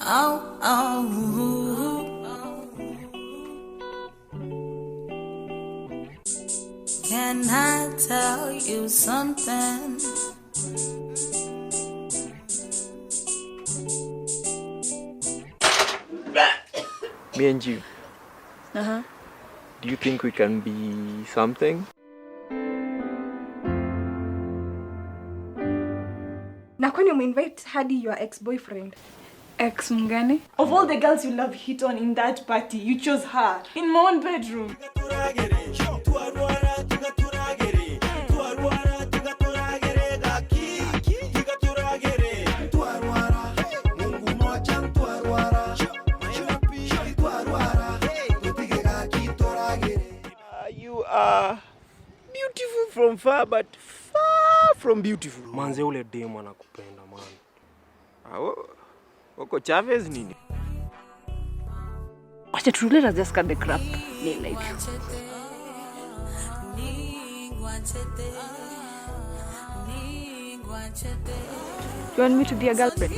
Oh, oh. Can I tell you something? Me and you. Uh-huh. Do you think we can be something? Na kwani umeinvite hadi your ex-boyfriend? Ex mgani? Of all the girls you love hit on in that party, you chose her in my own bedroom. You are beautiful from far, but far from beautiful. Manze ule demu anakupenda man. Wako Chavez nini? Wacha tu let us just cut the crap. Like. You want me to be a girlfriend?